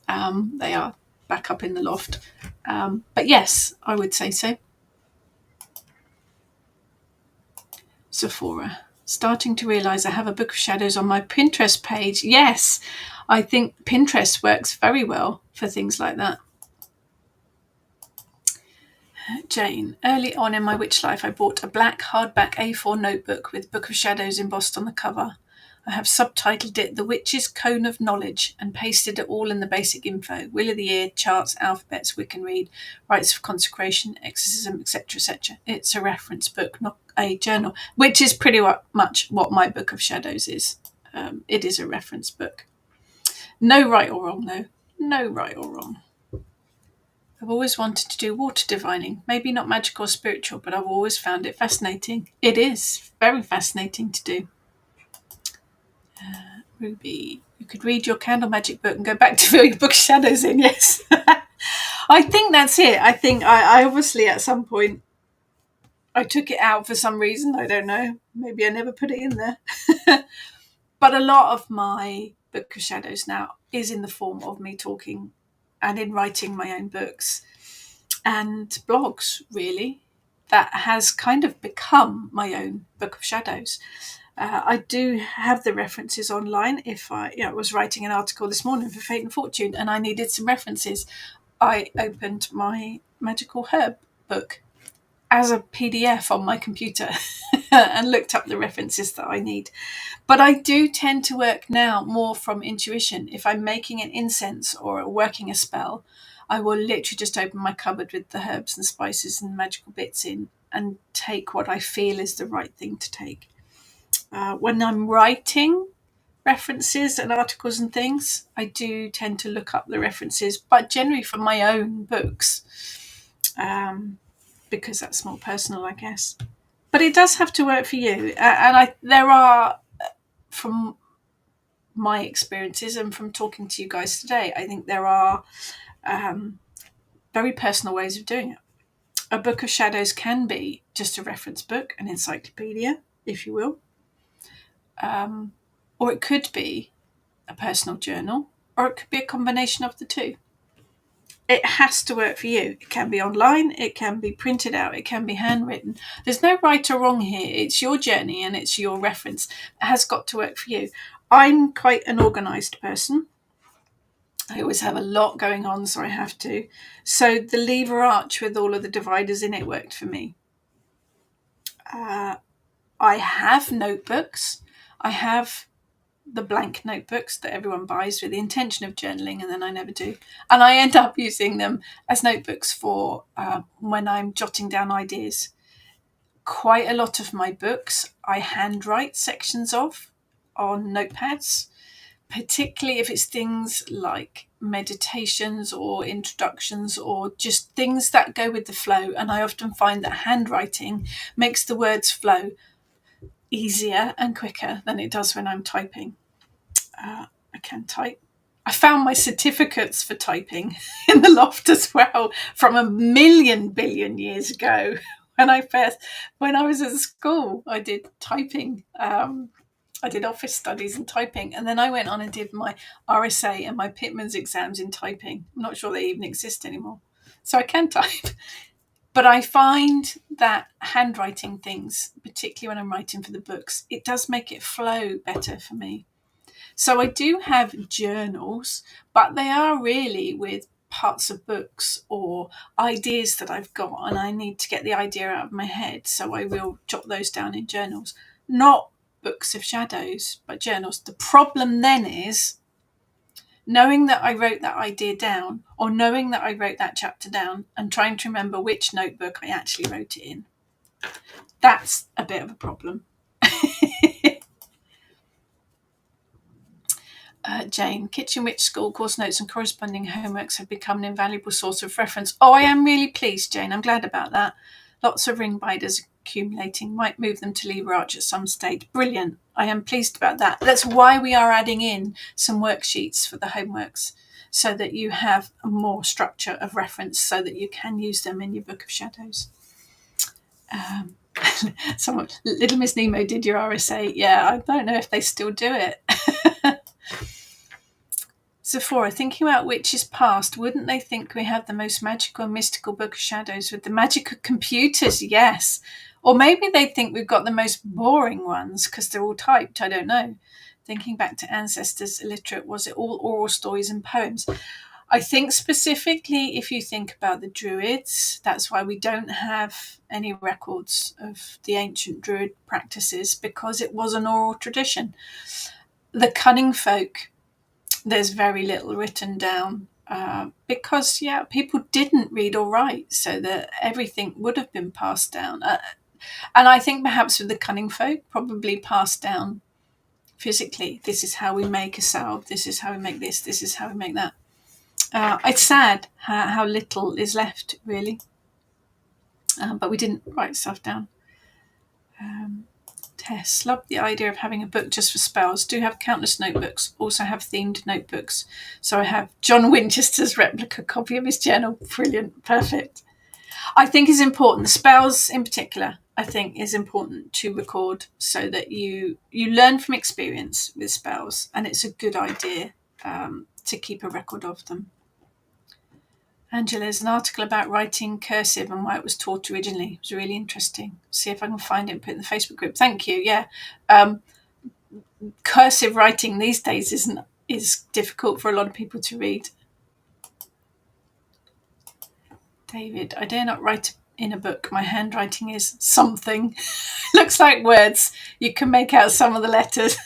They are back up in the loft. But yes, I would say so. Sephora. Starting to realise I have a Book of Shadows on my Pinterest page. Yes, I think Pinterest works very well for things like that. Jane. Early on in my witch life, I bought a black hardback A4 notebook with Book of Shadows embossed on the cover. I have subtitled it The Witch's Cone of Knowledge and pasted it all in the basic info. Will of the Ear, charts, alphabets, Wiccan read, rites of consecration, exorcism, etc., etc. It's a reference book, not a journal, which is pretty much what my Book of Shadows is. It is a reference book. No right or wrong, though. No right or wrong. I've always wanted to do water divining. Maybe not magical or spiritual, but I've always found it fascinating. It is very fascinating to do. Ruby, you could read your candle magic book and go back to fill your Book of Shadows in, yes. I think that's it. I think I obviously at some point I took it out for some reason. I don't know. Maybe I never put it in there. But a lot of my Book of Shadows now is in the form of me talking and in writing my own books and blogs, really. That has kind of become my own Book of Shadows. I do have the references online. If I was writing an article this morning for Fate and Fortune and I needed some references, I opened my Magical Herb book as a PDF on my computer and looked up the references that I need. But I do tend to work now more from intuition. If I'm making an incense or working a spell, I will literally just open my cupboard with the herbs and spices and magical bits in and take what I feel is the right thing to take. When I'm writing references and articles and things, I do tend to look up the references, but generally from my own books, because that's more personal, I guess. But it does have to work for you. And there are, from my experiences and from talking to you guys today, I think there are very personal ways of doing it. A Book of Shadows can be just a reference book, an encyclopedia, if you will. Or it could be a personal journal, or it could be a combination of the two. It has to work for you. It can be online, it can be printed out, it can be handwritten. There's no right or wrong here. It's your journey and it's your reference. It has got to work for you. I'm quite an organised person. I always have a lot going on, so I have to. So the lever arch with all of the dividers in it worked for me. I have notebooks. I have the blank notebooks that everyone buys with the intention of journaling, and then I never do. And I end up using them as notebooks for when I'm jotting down ideas. Quite a lot of my books I handwrite sections of on notepads, particularly if it's things like meditations or introductions or just things that go with the flow. And I often find that handwriting makes the words flow easier and quicker than it does when I'm typing. I can type. I found my certificates for typing in the loft as well from a billion years ago. When I was at school, I did typing. I did office studies in typing, and then I went on and did my RSA and my Pitman's exams in typing. I'm not sure they even exist anymore. So I can type. But I find that handwriting things, particularly when I'm writing for the books, it does make it flow better for me. So I do have journals, but they are really with parts of books or ideas that I've got, and I need to get the idea out of my head. So I will jot those down in journals, not books of shadows, but journals. The problem then is knowing that I wrote that idea down, or knowing that I wrote that chapter down, and trying to remember which notebook I actually wrote it in. That's a bit of a problem. Jane, Kitchen Witch School course notes and corresponding homeworks have become an invaluable source of reference. Oh, I am really pleased, Jane. I'm glad about that. Lots of ring binders accumulating. Might move them to lever arch at some stage. Brilliant. I am pleased about that. That's why we are adding in some worksheets for the homeworks, so that you have more structure of reference, so that you can use them in your Book of Shadows. Little Miss Nemo did your RSA. Yeah, I don't know if they still do it. Sephora, thinking about witches past, wouldn't they think we have the most magical and mystical Book of Shadows with the magic of computers? Yes. Or maybe they think we've got the most boring ones because they're all typed. I don't know. Thinking back to ancestors illiterate, was it all oral stories and poems? I think specifically if you think about the Druids, that's why we don't have any records of the ancient Druid practices, because it was an oral tradition. The cunning folk, there's very little written down because, people didn't read or write, so that everything would have been passed down. And I think perhaps with the cunning folk, probably passed down physically. This is how we make a salve. This is how we make this. This is how we make that. It's sad how little is left, really. But we didn't write stuff down. Tess, love the idea of having a book just for spells. Do have countless notebooks. Also have themed notebooks. So I have John Winchester's replica copy of his journal. Brilliant. Perfect. I think is important. The spells in particular, I think, is important to record, so that you learn from experience with spells, and it's a good idea to keep a record of them. Angela, there's an article about writing cursive and why it was taught originally. It was really interesting. See if I can find it and put it in the Facebook group. Thank you. Yeah. Cursive writing these days is difficult for a lot of people to read. David, I dare not write in a book. My handwriting is something. Looks like words. You can make out some of the letters.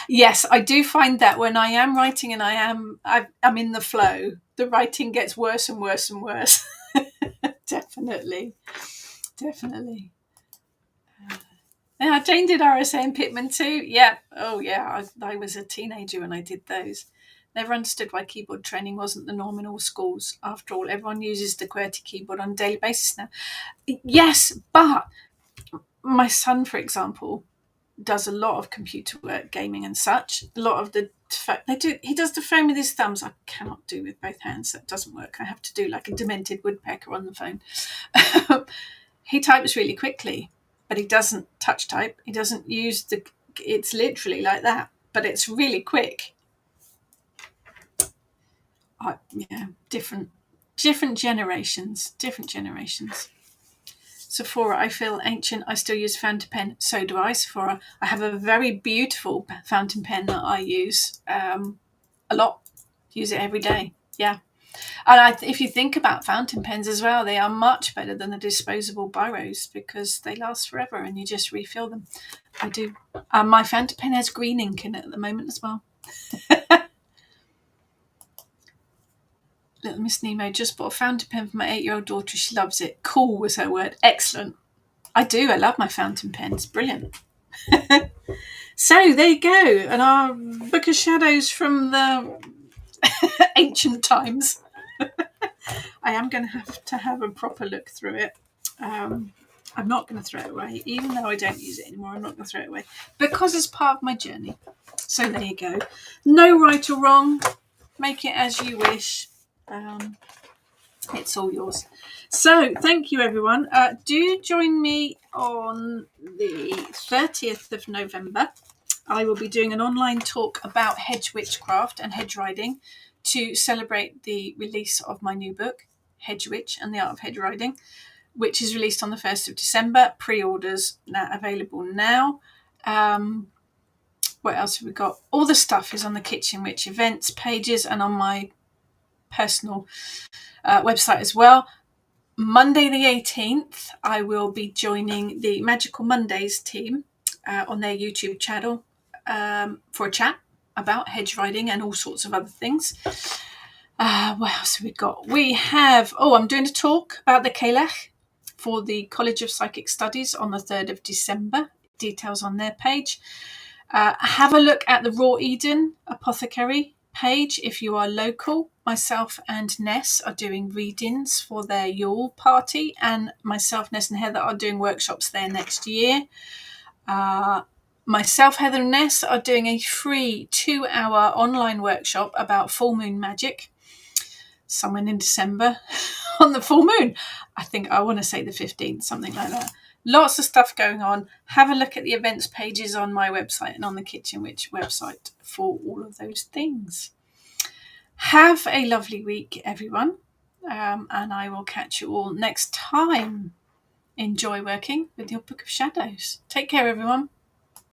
Yes, I do find that when I am writing and I'm in the flow, the writing gets worse and worse and worse. Definitely. Yeah, Jane did RSA and Pitman too. Yeah. Oh, yeah. I was a teenager when I did those. Never understood why keyboard training wasn't the norm in all schools. After all, everyone uses the QWERTY keyboard on a daily basis now. Yes, but my son, for example, does a lot of computer work, gaming and such. A lot of the he does the phone with his thumbs. I cannot do with both hands. That doesn't work. I have to do like a demented woodpecker on the phone. He types really quickly, but he doesn't touch type. He doesn't use it's literally like that, but it's really quick. Yeah, different generations. Sephora, I feel ancient. I still use fountain pen. So do I, Sephora. I have a very beautiful fountain pen that I use a lot. Use it every day. Yeah. And if you think about fountain pens as well, they are much better than the disposable biros because they last forever and you just refill them. I do. My fountain pen has green ink in it at the moment as well. Little Miss Nemo just bought a fountain pen for my 8-year-old daughter. She loves it. Cool was her word. Excellent. I do. I love my fountain pens. Brilliant. So there you go. And our Book of Shadows from the ancient times. I am going to have a proper look through it. I'm not going to throw it away. Even though I don't use it anymore, I'm not going to throw it away. Because it's part of my journey. So there you go. No right or wrong. Make it as you wish. It's all yours. So thank you, everyone. Do join me on the 30th of November. I will be doing an online talk about hedge witchcraft and hedge riding to celebrate the release of my new book, Hedge Witch and the Art of Hedge Riding, which is released on the 1st of December. Pre-orders now available now. What else have we got? All the stuff is on the Kitchen Witch events pages and on my personal website as well. Monday the 18th, I will be joining the Magical Mondays team on their YouTube channel for a chat about hedge riding and all sorts of other things. What else have we got? We have, I'm doing a talk about the Kelech for the College of Psychic Studies on the 3rd of December. Details on their page. Have a look at the Raw Eden Apothecary page if you are local. Myself and Ness are doing readings for their Yule party, and myself, Ness and Heather are doing workshops there next year. Myself, Heather and Ness are doing a free 2-hour online workshop about full moon magic somewhere in December on the full moon. I want to say the 15th, something like that. Lots of stuff going on. Have a look at the events pages on my website and on the Kitchen Witch website for all of those things. Have a lovely week, everyone. And I will catch you all next time. Enjoy working with your Book of Shadows. Take care, everyone.